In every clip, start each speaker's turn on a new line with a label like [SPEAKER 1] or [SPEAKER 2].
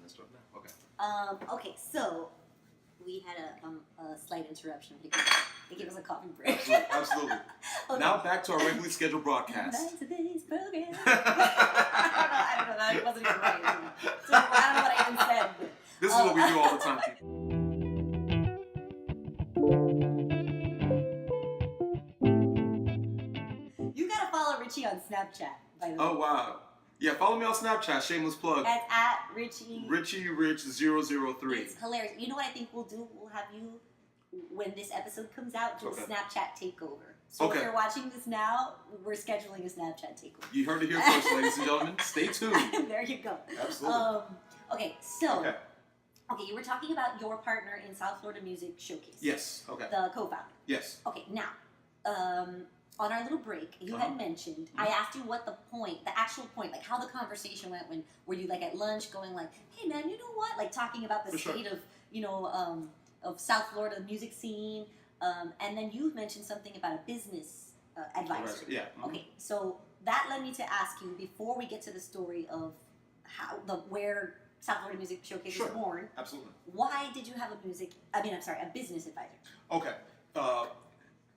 [SPEAKER 1] Let's start now. Okay.
[SPEAKER 2] Okay, so we had a slight interruption because they gave us a coffee break.
[SPEAKER 1] Absolutely. Absolutely.
[SPEAKER 2] Okay.
[SPEAKER 1] Now back to our regularly scheduled broadcast.
[SPEAKER 2] Today's program. I don't know. That wasn't even right. So I don't know what I even said. But,
[SPEAKER 1] This is what we do all the time, people.
[SPEAKER 2] You gotta follow Richie on Snapchat, by the way.
[SPEAKER 1] Oh, wow. Yeah, follow me on Snapchat. Shameless plug.
[SPEAKER 2] That's at Richie.
[SPEAKER 1] RichieRich003.
[SPEAKER 2] It's hilarious. You know what I think we'll do? We'll have you, when this episode comes out, do a Snapchat takeover. So if you're watching this now, we're scheduling a Snapchat takeover.
[SPEAKER 1] You heard it here first, ladies and gentlemen. Stay tuned.
[SPEAKER 2] There you go.
[SPEAKER 1] Absolutely.
[SPEAKER 2] Okay, so you were talking about your partner in South Florida Music Showcase.
[SPEAKER 1] Yes. Okay.
[SPEAKER 2] The co-founder.
[SPEAKER 1] Yes.
[SPEAKER 2] Okay, now, on our little break, you had mentioned, I asked you what the actual point, like how the conversation went when, were you like at lunch going like, hey man, you know what? Like talking about the state of, of South Florida music scene. And then you mentioned something about a business advisor.
[SPEAKER 1] Yeah.
[SPEAKER 2] Okay, so that led me to ask you, before we get to the story of where South Florida Music Showcase was born.
[SPEAKER 1] Absolutely.
[SPEAKER 2] Why did you have a business advisor?
[SPEAKER 1] Okay.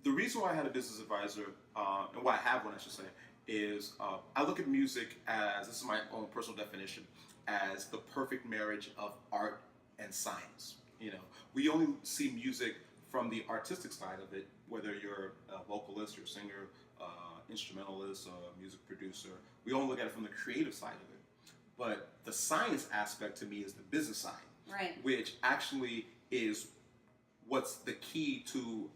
[SPEAKER 1] The reason why I had a business advisor, and why I have one, I should say, is I look at music as, this is my own personal definition, as the perfect marriage of art and science. You know, we only see music from the artistic side of it, whether you're a vocalist, you're a singer, instrumentalist, music producer. We only look at it from the creative side of it. But the science aspect to me is the business side,
[SPEAKER 2] right? Which
[SPEAKER 1] actually is what's the key to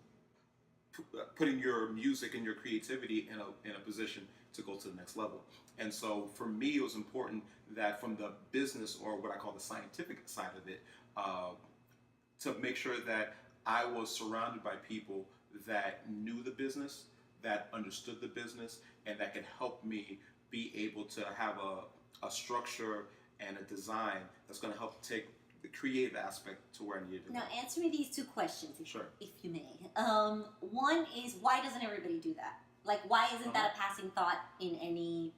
[SPEAKER 1] putting your music and your creativity in a position to go to the next level. And so for me, it was important that from the business, or what I call the scientific side of it, to make sure that I was surrounded by people that knew the business, that understood the business, and that could help me be able to have a structure and a design that's going to help take the creative aspect to where I need it to go.
[SPEAKER 2] Now, answer me these two questions, if you may. One is, why doesn't everybody do that? Like, why isn't that a passing thought in any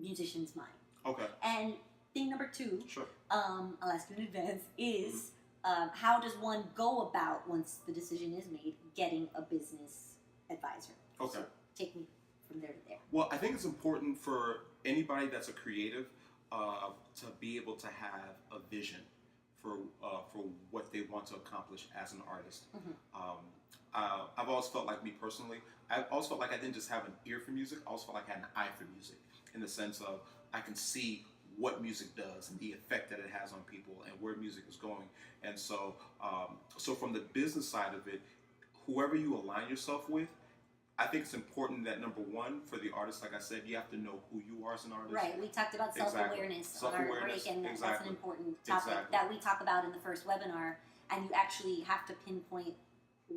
[SPEAKER 2] musician's mind?
[SPEAKER 1] Okay.
[SPEAKER 2] And thing number two, I'll ask you in advance, is how does one go about, once the decision is made, getting a business advisor?
[SPEAKER 1] Okay.
[SPEAKER 2] So take me from there to there.
[SPEAKER 1] Well, I think it's important for anybody that's a creative to be able to have a vision for what they want to accomplish as an artist. I've always felt like, me personally, I've always felt like I didn't just have an ear for music, I also felt like I had an eye for music, in the sense of I can see what music does and the effect that it has on people and where music is going. And so, so from the business side of it, whoever you align yourself with, I think it's important that, number one, for the artist, like I said, you have to know who you are as an artist.
[SPEAKER 2] Right. We talked about self-awareness on our break, and that's an important topic that we talk about in the first webinar. And you actually have to pinpoint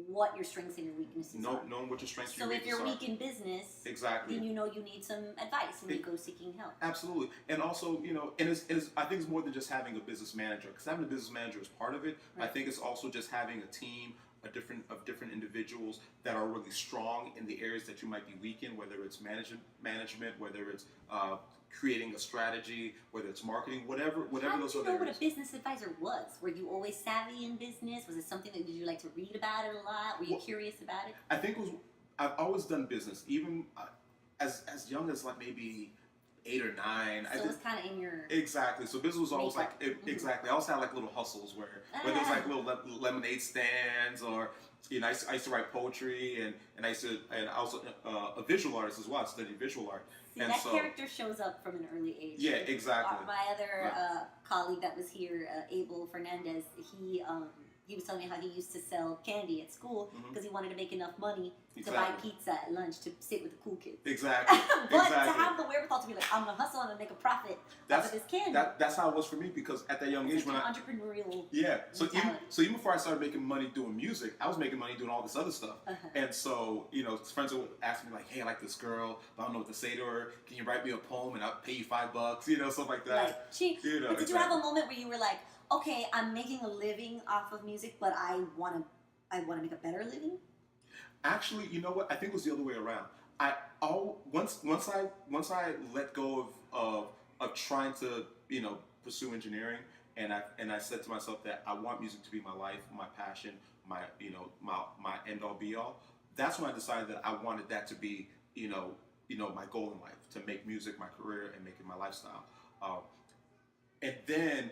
[SPEAKER 2] what your strengths and your weaknesses are.
[SPEAKER 1] Knowing what your strengths and your
[SPEAKER 2] weaknesses are. So if you're weak in business, then you know you need some advice and you go seeking help.
[SPEAKER 1] Absolutely. And also, and I think it's more than just having a business manager, because having a business manager is part of it. Right. I think it's also just having a team of different individuals that are really strong in the areas that you might be weak in, whether it's management, whether it's creating a strategy, whether it's marketing, whatever those other areas. How did you know what
[SPEAKER 2] a business advisor was? Were you always savvy in business? Was it something that, did you like to read about it a lot? Were you curious about it?
[SPEAKER 1] I think I've always done business, even as young as like maybe 8 or 9.
[SPEAKER 2] So it was kind of in your...
[SPEAKER 1] Exactly. So business was always like... Exactly. I always had like little hustles where it was like little lemonade stands, or, I used to write poetry, and I also a visual artist as well. I studied visual art.
[SPEAKER 2] See, and that character shows up from an early age.
[SPEAKER 1] Yeah, exactly.
[SPEAKER 2] My other colleague that was here, Abel Fernandez, he was telling me how he used to sell candy at school because he wanted to make enough money to buy pizza at lunch to sit with the cool kids.
[SPEAKER 1] Exactly.
[SPEAKER 2] But to have the wherewithal to be like, I'm going to hustle and make a profit out of this candy.
[SPEAKER 1] That's how it was for me, because at that young age, when
[SPEAKER 2] entrepreneurial
[SPEAKER 1] so even before I started making money doing music, I was making money doing all this other stuff. And so, friends would ask me like, hey, I like this girl, but I don't know what to say to her. Can you write me a poem and I'll pay you $5? Stuff like that.
[SPEAKER 2] But did you have a moment where you were like, okay, I'm making a living off of music, but I want to make a better living?
[SPEAKER 1] Actually, you know what? I think it was the other way around. Once I let go of trying to pursue engineering, and I said to myself that I want music to be my life, my passion, my my end all be all. That's when I decided that I wanted that to be my goal in life, to make music my career and make it my lifestyle. And then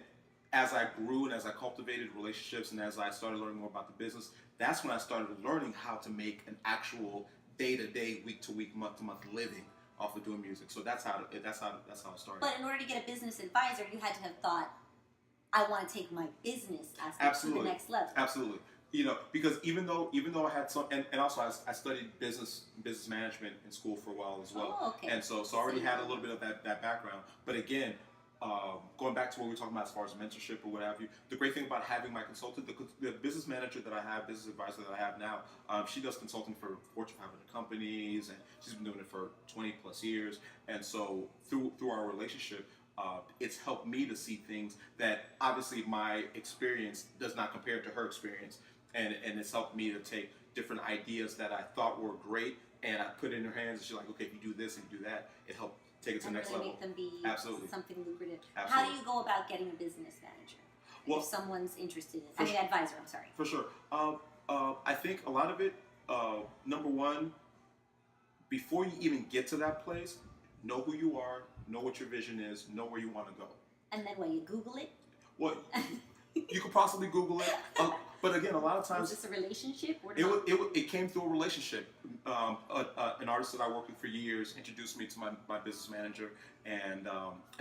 [SPEAKER 1] as I grew and as I cultivated relationships and as I started learning more about the business, that's when I started learning how to make an actual day-to-day, week-to-week, month-to-month living off of doing music. So that's how it started.
[SPEAKER 2] But in order to get a business advisor, you had to have thought, I want to take my business aspect to the next level.
[SPEAKER 1] Absolutely. Because even though I had some, and also I studied business management in school for a while as well.
[SPEAKER 2] Oh, okay.
[SPEAKER 1] And so I already had a little bit of that background. But again, going back to what we were talking about as far as mentorship or what have you, the great thing about having my consultant, the business manager that I have, business advisor that I have now, she does consulting for Fortune 500 companies, and she's been doing it for 20 plus years. And so through our relationship, it's helped me to see things that obviously my experience does not compare to her experience. And it's helped me to take different ideas that I thought were great, and I put it in her hands, and she's like, okay, if you do this and you do that, it helped take it to the next level.
[SPEAKER 2] Make them be
[SPEAKER 1] Absolutely.
[SPEAKER 2] Something lucrative.
[SPEAKER 1] Absolutely.
[SPEAKER 2] How do you go about getting a business manager?
[SPEAKER 1] Well,
[SPEAKER 2] if someone's interested in advisor, I'm sorry.
[SPEAKER 1] For sure. I think a lot of it, number one, before you even get to that place, know who you are, know what your vision is, know where you want to go.
[SPEAKER 2] And then you Google it?
[SPEAKER 1] Well, you could possibly Google it. But again, a lot of times...
[SPEAKER 2] Was this a relationship? Or
[SPEAKER 1] it came through a relationship. An artist that I worked with for years introduced me to my business manager, and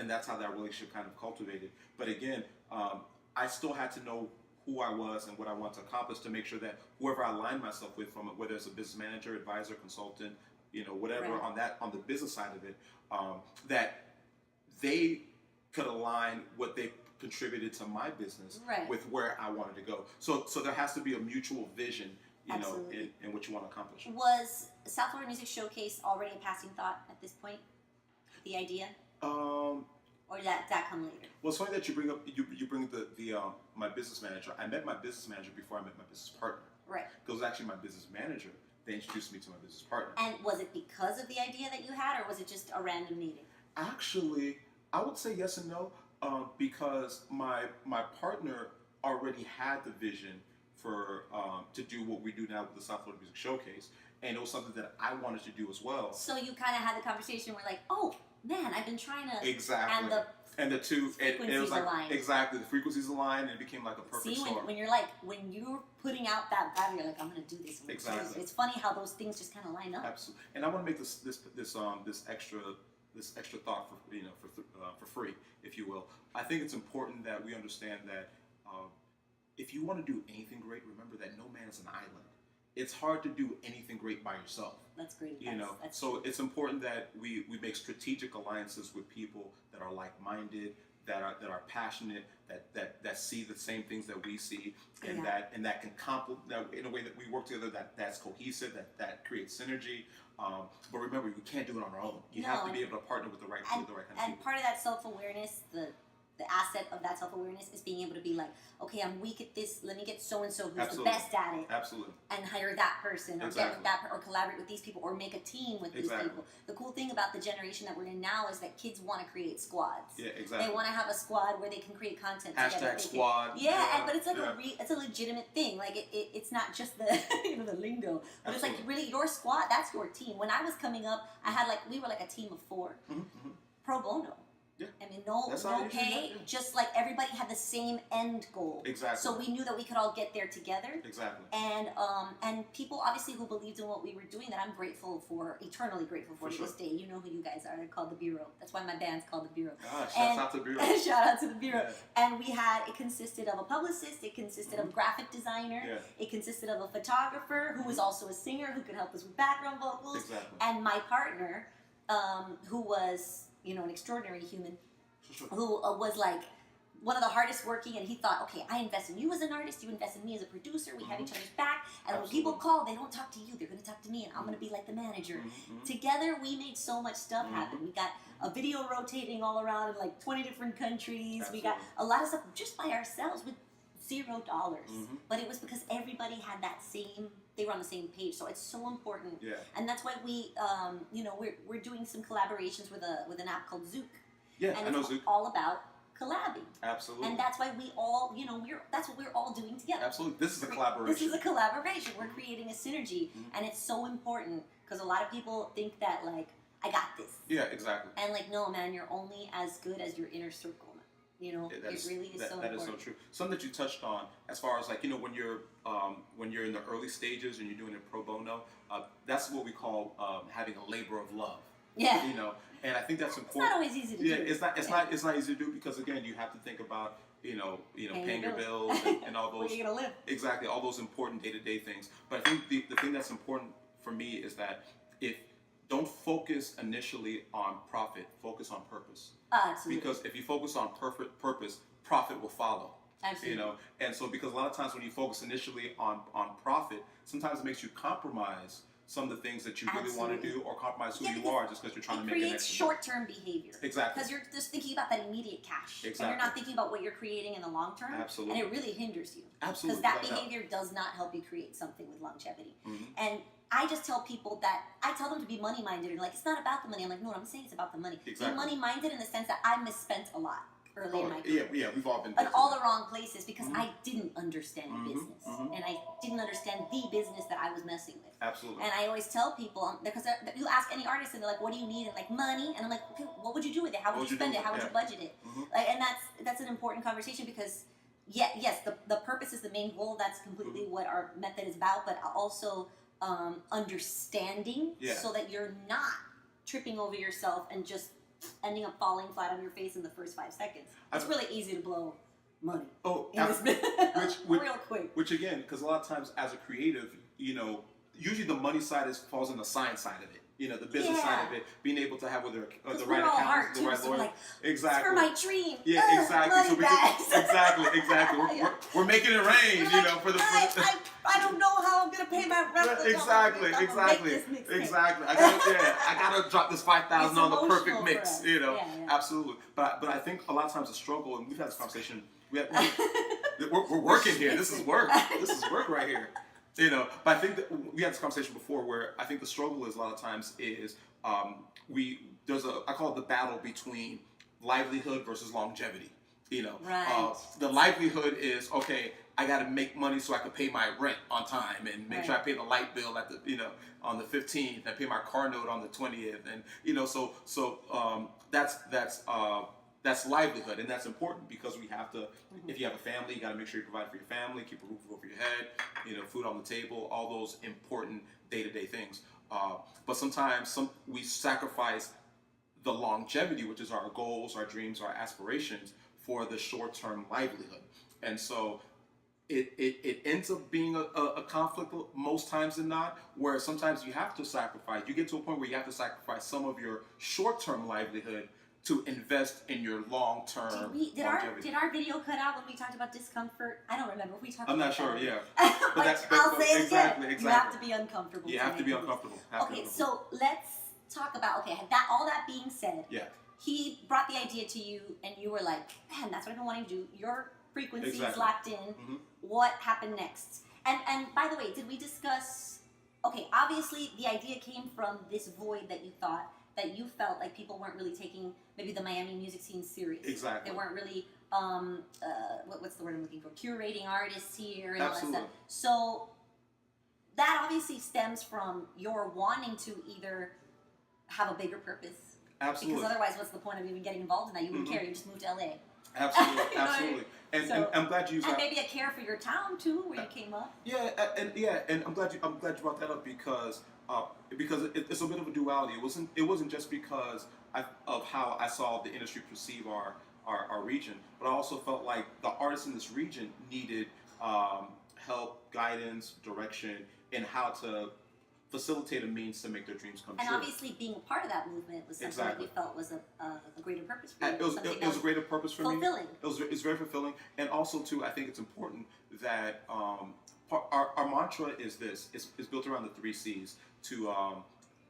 [SPEAKER 1] that's how that relationship kind of cultivated. But again, I still had to know who I was and what I want to accomplish to make sure that whoever I aligned myself with, from whether it's a business manager, advisor, consultant, whatever,
[SPEAKER 2] right,
[SPEAKER 1] on the business side of it, that they could align what they contributed to my business
[SPEAKER 2] right,
[SPEAKER 1] with where I wanted to go. So there has to be a mutual vision,
[SPEAKER 2] Absolutely,
[SPEAKER 1] in what you want to accomplish.
[SPEAKER 2] Was South Florida Music Showcase already a passing thought at this point? The idea? Or did that come later?
[SPEAKER 1] Well, it's funny that you bring up the my business manager. I met my business manager before I met my business partner.
[SPEAKER 2] Right.
[SPEAKER 1] It was actually my business manager that introduced me to my business partner.
[SPEAKER 2] And was it because of the idea that you had, or was it just a random meeting?
[SPEAKER 1] Actually, I would say yes and no, because my partner already had the vision for to do what we do now with the South Florida Music Showcase, and it was something that I wanted to do as well.
[SPEAKER 2] So you kind of had the conversation where like, oh man, I've been trying to
[SPEAKER 1] exactly, and the two
[SPEAKER 2] frequencies
[SPEAKER 1] it was like
[SPEAKER 2] aligned.
[SPEAKER 1] Exactly, the frequencies aligned, and it became like a perfect storm.
[SPEAKER 2] when you're putting out that vibe, you're like, I'm gonna do this.
[SPEAKER 1] Exactly.
[SPEAKER 2] It's funny how those things just kind of line up.
[SPEAKER 1] Absolutely. And I want to make this extra thought for free, if you will. I think it's important that we understand that if you want to do anything great, remember that no man is an island. It's hard to do anything great by yourself.
[SPEAKER 2] That's great.
[SPEAKER 1] So it's important that we make strategic alliances with people that are like-minded, that are passionate, that see the same things that we see, and that can complement, that in a way that we work together, that's cohesive, that creates synergy. But remember, you can't do it on our own. You have to be able to partner with the right kind of people.
[SPEAKER 2] And part of that self-awareness, the asset of that self-awareness is being able to be like, okay, I'm weak at this, let me get so-and-so who's the best at it.
[SPEAKER 1] Absolutely.
[SPEAKER 2] And hire that person, or get with that, or collaborate with these people, or make a team with these people. The cool thing about the generation that we're in now is that kids want to create squads.
[SPEAKER 1] Yeah, exactly.
[SPEAKER 2] They want to have a squad where they can create content
[SPEAKER 1] together. Squad.
[SPEAKER 2] But it's like it's a legitimate thing. Like it's not just the the lingo, but it's like really your squad. That's your team. When I was coming up, we were like a team of 4, pro bono.
[SPEAKER 1] Yeah.
[SPEAKER 2] I mean, no pay, just like everybody had the same end goal.
[SPEAKER 1] Exactly.
[SPEAKER 2] So we knew that we could all get there together.
[SPEAKER 1] Exactly.
[SPEAKER 2] And people obviously who believed in what we were doing, that I'm grateful for, eternally grateful for to this day. You know who you guys are. They're called the Bureau. That's why my band's called the Bureau.
[SPEAKER 1] Shout out to the Bureau.
[SPEAKER 2] Shout out to the Bureau. Yeah. And it consisted of a publicist. It consisted of a graphic designer. Yeah. It consisted of a photographer who was also a singer who could help us with background vocals.
[SPEAKER 1] Exactly.
[SPEAKER 2] And my partner, who was an extraordinary human, who was like one of the hardest working, and he thought, okay, I invest in you as an artist, you invest in me as a producer, we have each other's back, and when people call, they don't talk to you, they're going to talk to me, and I'm going to be like the manager. Together, we made so much stuff happen. We got a video rotating all around in like 20 different countries. We got a lot of stuff just by ourselves with $0. But it was because everybody had they were on the same page. So it's so important.
[SPEAKER 1] Yeah.
[SPEAKER 2] And that's why we, we're doing some collaborations with an app called Zook.
[SPEAKER 1] Yeah,
[SPEAKER 2] and
[SPEAKER 1] I know
[SPEAKER 2] it's
[SPEAKER 1] Zook.
[SPEAKER 2] all about collabing.
[SPEAKER 1] Absolutely.
[SPEAKER 2] And that's why we all, that's what we're all doing together.
[SPEAKER 1] Absolutely. This is a collaboration.
[SPEAKER 2] This is a collaboration. We're creating a synergy. And it's so important because a lot of people think that, like, I got this.
[SPEAKER 1] Yeah, exactly.
[SPEAKER 2] And, like, no, man, you're only as good as your inner circle. It really is so important.
[SPEAKER 1] That is so true. Something that you touched on, as far as like when you're in the early stages and you're doing it pro bono, that's what we call having a labor of love.
[SPEAKER 2] Yeah.
[SPEAKER 1] And I think that's important.
[SPEAKER 2] It's not always easy to do.
[SPEAKER 1] Yeah, it's not easy to do because again you have to think about paying your bills and all those.
[SPEAKER 2] Where you gonna live?
[SPEAKER 1] Exactly, all those important day-to-day things. But I think the thing that's important for me is that don't focus initially on profit, focus on purpose.
[SPEAKER 2] Absolutely.
[SPEAKER 1] Because if you focus on purpose, profit will follow.
[SPEAKER 2] Absolutely.
[SPEAKER 1] And so because a lot of times when you focus initially on profit, sometimes it makes you compromise some of the things that you really want to do, or compromise who you are just because you're trying to make an extra. It creates
[SPEAKER 2] short-term behavior.
[SPEAKER 1] Exactly.
[SPEAKER 2] Because you're just thinking about that immediate cash.
[SPEAKER 1] Exactly.
[SPEAKER 2] And you're not thinking about what you're creating in the long term.
[SPEAKER 1] Absolutely.
[SPEAKER 2] And it really hinders you.
[SPEAKER 1] Absolutely.
[SPEAKER 2] Because that behavior does not help you create something with longevity.
[SPEAKER 1] Mm-hmm.
[SPEAKER 2] And I just tell people that, I tell them to be money-minded. And like, it's not about the money. I'm like, no, I'm saying it's about the money.
[SPEAKER 1] Exactly.
[SPEAKER 2] Be money-minded in the sense that I misspent a lot early in my career.
[SPEAKER 1] Yeah, we've all been
[SPEAKER 2] in all the wrong places because I didn't understand business.
[SPEAKER 1] Mm-hmm.
[SPEAKER 2] And I didn't understand the business that I was messing with.
[SPEAKER 1] Absolutely.
[SPEAKER 2] And I always tell people, because you ask any artist and they're like, what do you need? And like, money. And I'm like, okay, what would you do with it? How would you spend it? How would you budget it? Like, and that's an important conversation because, yes, the purpose is the main goal. That's completely what our method is about. But also understanding so that you're not tripping over yourself and just ending up falling flat on your face in the first 5 seconds. It's really easy to blow money. Real quick.
[SPEAKER 1] Which again, because a lot of times as a creative, usually the money side falls on the science side of it. The business side of it, being able to have the right accountant, the right lawyer.
[SPEAKER 2] Like,
[SPEAKER 1] exactly.
[SPEAKER 2] It's for my dream.
[SPEAKER 1] Yeah, exactly.
[SPEAKER 2] So
[SPEAKER 1] exactly. We're making it rain. For the.
[SPEAKER 2] I don't know how I'm gonna pay my rent.
[SPEAKER 1] Exactly. I gotta drop this $5,000 on the perfect mix. Absolutely. But I think a lot of times the struggle, and we've had this conversation. We're working here. This is work. This is work right here. But I think that we had this conversation before where I think the struggle is a lot of times is I call it the battle between livelihood versus longevity.
[SPEAKER 2] Right.
[SPEAKER 1] The livelihood is, okay, I got to make money so I can pay my rent on time and make sure I pay the light bill at the on the 15th and pay my car note on the 20th, and that's livelihood, and that's important because we have to. If you have a family, you got to make sure you provide for your family, keep a roof over your head, food on the table, all those important day-to-day things. But sometimes we sacrifice the longevity, which is our goals, our dreams, our aspirations, for the short-term livelihood, and so it ends up being a conflict most times than not, where sometimes you have to sacrifice. You get to a point where you have to sacrifice some of your short-term livelihood to invest in your long-term
[SPEAKER 2] longevity. Did our video cut out when we talked about discomfort? I don't remember if we talked about that.
[SPEAKER 1] I'm not sure, yeah.
[SPEAKER 2] I'll say it
[SPEAKER 1] exactly,
[SPEAKER 2] again.
[SPEAKER 1] Exactly.
[SPEAKER 2] You have to be uncomfortable.
[SPEAKER 1] You have to be uncomfortable.
[SPEAKER 2] Okay, so let's talk about, all that being said, he brought the idea to you and you were like, man, that's what I've been wanting to do. Your frequency is locked in. What happened next? And by the way, did we discuss, obviously the idea came from this void that you thought, that you felt like people weren't really taking maybe the Miami music scene serious.
[SPEAKER 1] Exactly.
[SPEAKER 2] They weren't really, what's the word I'm looking for? Curating artists here and
[SPEAKER 1] Absolutely.
[SPEAKER 2] all that stuff. So that obviously stems from your wanting to either have a bigger purpose.
[SPEAKER 1] Absolutely.
[SPEAKER 2] Because otherwise, what's the point of even getting involved in that? You wouldn't care. You just moved to LA.
[SPEAKER 1] Absolutely. Absolutely. And I'm glad you used that.
[SPEAKER 2] And maybe a care for your town too, where you came up.
[SPEAKER 1] Yeah, and I'm glad you brought that up because it's a bit of a duality. It wasn't just because of how I saw the industry perceive our region, but I also felt like the artists in this region needed help, guidance, direction in how to facilitate a means to make their dreams come true.
[SPEAKER 2] And obviously being a part of that movement was something that you felt was a greater purpose for you.
[SPEAKER 1] It was a greater purpose for
[SPEAKER 2] fulfilling.
[SPEAKER 1] me. It's very fulfilling. And also, too, I think it's important that our mantra is this. It's built around the 3 C's: to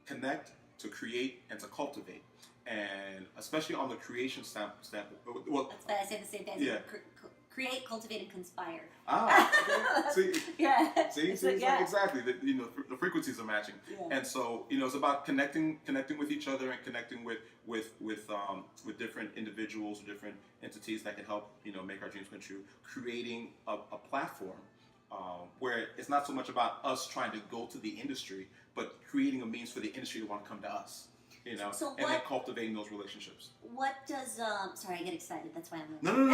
[SPEAKER 1] connect, to create, and to cultivate. And especially on the creation standpoint. Well,
[SPEAKER 2] that's why I say the same thing.
[SPEAKER 1] Yeah.
[SPEAKER 2] create, cultivate, and conspire.
[SPEAKER 1] See,
[SPEAKER 2] Yeah.
[SPEAKER 1] see,
[SPEAKER 2] Yeah.
[SPEAKER 1] exactly. The frequencies are matching,
[SPEAKER 2] Yeah.
[SPEAKER 1] and so it's about connecting with each other and connecting with different individuals or different entities that can help make our dreams come true. Creating a platform where it's not so much about us trying to go to the industry, but creating a means for the industry to want to come to us.
[SPEAKER 2] So
[SPEAKER 1] and then cultivating those relationships.
[SPEAKER 2] What does sorry, I get excited. That's why I'm like,
[SPEAKER 1] No.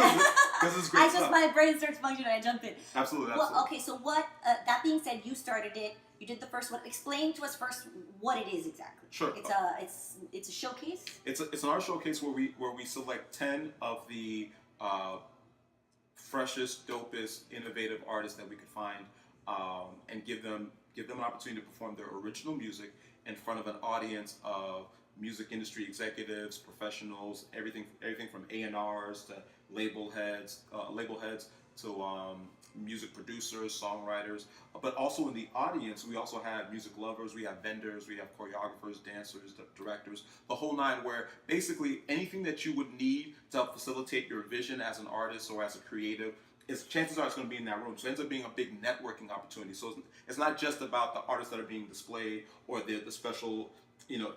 [SPEAKER 1] This is great stuff.
[SPEAKER 2] my brain starts functioning. I jump in.
[SPEAKER 1] Absolutely.
[SPEAKER 2] Well, okay, so what? That being said, you started it. You did the first one. Explain to us first what it is exactly.
[SPEAKER 1] Sure.
[SPEAKER 2] It's a showcase.
[SPEAKER 1] It's an art showcase where we select 10 of the freshest, dopest, innovative artists that we could find, and give them an opportunity to perform their original music in front of an audience of music industry executives, professionals, everything from A&Rs to label heads to music producers, songwriters. But also in the audience, we also have music lovers, we have vendors, we have choreographers, dancers, directors, the whole nine, where basically anything that you would need to help facilitate your vision as an artist or as a creative, chances are it's going to be in that room. So it ends up being a big networking opportunity. So it's not just about the artists that are being displayed or the special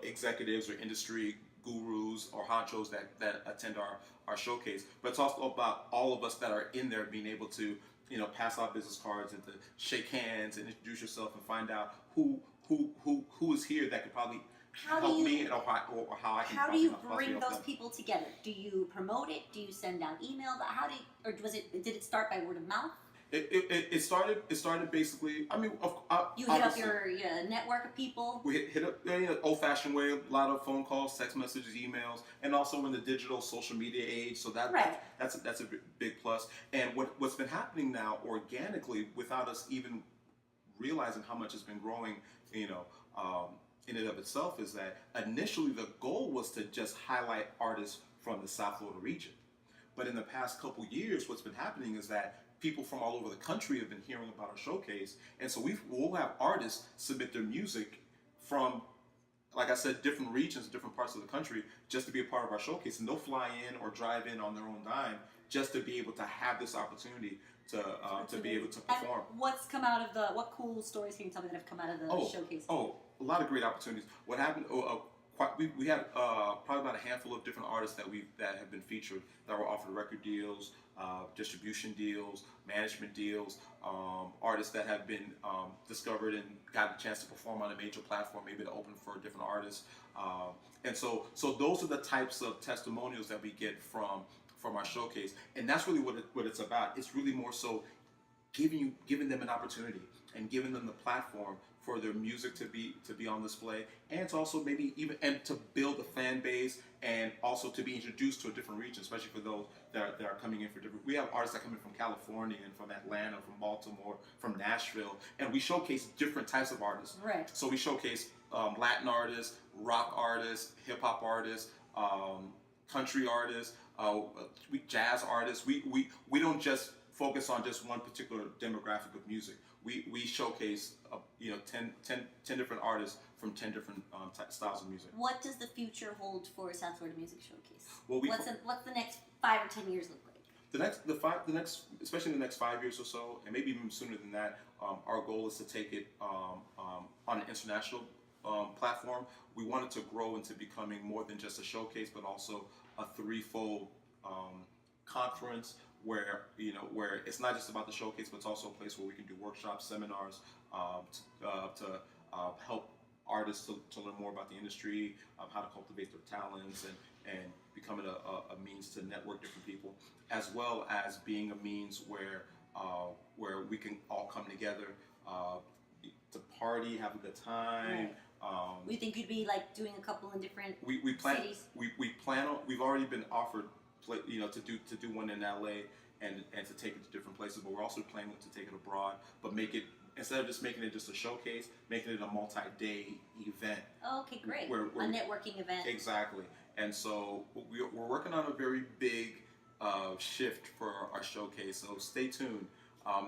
[SPEAKER 1] executives or industry gurus or honchos that attend our showcase, but it's also about all of us that are in there being able to pass out business cards and to shake hands and introduce yourself and find out who is here that could probably help me or how I can.
[SPEAKER 2] How do you bring those people together? Do you promote it? Do you send out emails? Did it start by word of mouth?
[SPEAKER 1] It started basically. I mean,
[SPEAKER 2] you hit up your network of people.
[SPEAKER 1] We hit up old-fashioned way, a lot of phone calls, text messages, emails, and also in the digital social media age. So that's a big plus. And what's been happening now organically, without us even realizing how much it's been growing, in and of itself, is that initially the goal was to just highlight artists from the South Florida region. But in the past couple years, what's been happening is that people from all over the country have been hearing about our showcase, and so we'll have artists submit their music from, like I said, different regions, different parts of the country, just to be a part of our showcase, and they'll fly in or drive in on their own dime just to be able to have this opportunity to be able to perform.
[SPEAKER 2] And what cool stories can you tell me that have come out of the showcase?
[SPEAKER 1] Oh, a lot of great opportunities. What happened? We had probably about a handful of different artists that have been featured, that were offered record deals, distribution deals, management deals, artists that have been discovered and got a chance to perform on a major platform, maybe to open for different artists. And so those are the types of testimonials that we get from our showcase, and that's really what it's about. It's really more so giving them an opportunity and giving them the platform for their music to be on display, and to also maybe even to build a fan base, and also to be introduced to a different region, especially for those that are coming in for different. We have artists that come in from California and from Atlanta, from Baltimore, from Nashville, and we showcase different types of artists.
[SPEAKER 2] Right.
[SPEAKER 1] So we showcase Latin artists, rock artists, hip hop artists, country artists, jazz artists. We don't just focus on just one particular demographic of music. We showcase 10 different artists from 10 different styles of music.
[SPEAKER 2] What does the future hold for South Florida Music Showcase?
[SPEAKER 1] Well,
[SPEAKER 2] what's the next 5 or 10 years look like?
[SPEAKER 1] Especially in the next 5 years or so, and maybe even sooner than that, our goal is to take it on an international platform. We want it to grow into becoming more than just a showcase, but also a threefold conference where it's not just about the showcase, but it's also a place where we can do workshops, seminars, to help artists to learn more about the industry, how to cultivate their talents, and becoming a means to network different people, as well as being a means where we can all come together to party, have a good time.
[SPEAKER 2] Right. We think you'd be like doing a couple in different cities.
[SPEAKER 1] We've already been offered to do one in LA and to take it to different places, but we're also planning to take it abroad, but instead of just making it just a showcase, making it a multi-day event.
[SPEAKER 2] Oh, okay, great. A networking event.
[SPEAKER 1] Exactly. And so we're working on a very big shift for our showcase, so stay tuned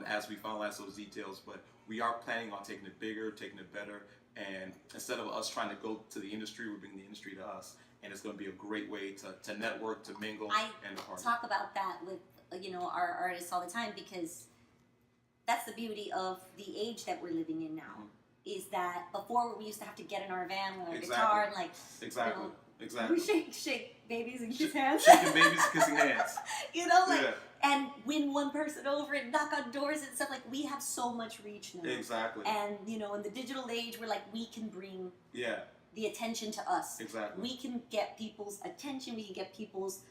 [SPEAKER 1] as we finalize those details, but we are planning on taking it bigger, taking it better, and instead of us trying to go to the industry, we're bringing the industry to us, and it's going to be a great way to network, to mingle, and to party.
[SPEAKER 2] Talk about that with our artists all the time, because that's the beauty of the age that we're living in now. Is that before we used to have to get in our van with our guitar and
[SPEAKER 1] Exactly.
[SPEAKER 2] we shake babies and kiss hands.
[SPEAKER 1] Shaking babies and kissing hands.
[SPEAKER 2] And win one person over and knock on doors and stuff. Like, we have so much reach now.
[SPEAKER 1] Exactly.
[SPEAKER 2] And in the digital age, we're like, we can bring the attention to us.
[SPEAKER 1] Exactly.
[SPEAKER 2] We can get people's attention. We can get people's.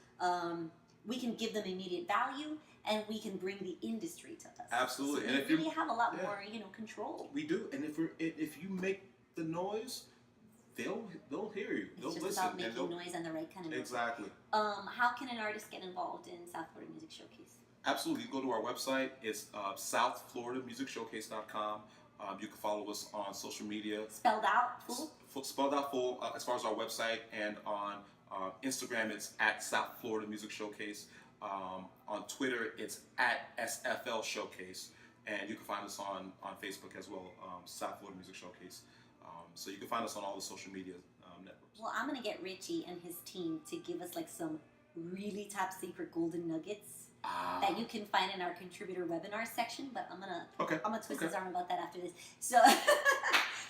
[SPEAKER 2] We can give them immediate value, and we can bring the industry to us.
[SPEAKER 1] Absolutely.
[SPEAKER 2] So
[SPEAKER 1] and if
[SPEAKER 2] we really have a lot more, control.
[SPEAKER 1] We do. And if you make the noise, they'll hear you. They'll
[SPEAKER 2] it's just
[SPEAKER 1] listen.
[SPEAKER 2] about making noise and the right kind of noise.
[SPEAKER 1] Exactly.
[SPEAKER 2] How can an artist get involved in South Florida Music Showcase?
[SPEAKER 1] Absolutely. You go to our website. It's southfloridamusicshowcase.com. You can follow us on social media.
[SPEAKER 2] Spelled out full?
[SPEAKER 1] Spelled out full as far as our website, and on Instagram it's at South Florida Music Showcase. On Twitter it's at SFL Showcase, and you can find us on Facebook as well, South Florida Music Showcase. So you can find us on all the social media networks.
[SPEAKER 2] Well, I'm gonna get Richie and his team to give us like some really top secret golden nuggets that you can find in our contributor webinar section. But I'm gonna twist his arm about that after this. So.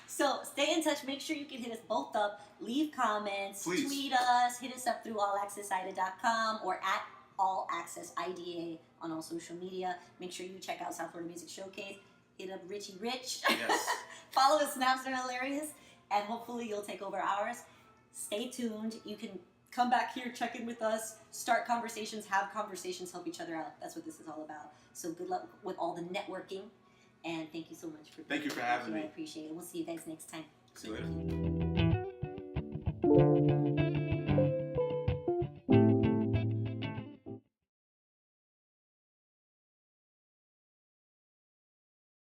[SPEAKER 2] So stay in touch. Make sure you can hit us both up. Leave comments.
[SPEAKER 1] Please.
[SPEAKER 2] Tweet us. Hit us up through allaccessida.com or at allaccessida on all social media. Make sure you check out South Florida Music Showcase. Hit up Richie Rich.
[SPEAKER 1] Yes.
[SPEAKER 2] Follow us, Snaps are hilarious. And hopefully you'll take over ours. Stay tuned. You can come back here, check in with us, start conversations, have conversations, help each other out. That's what this is all about. So good luck with all the networking. And thank you so much for
[SPEAKER 1] Thank you for having me.
[SPEAKER 2] I appreciate it. We'll see you guys next time.
[SPEAKER 1] See you later.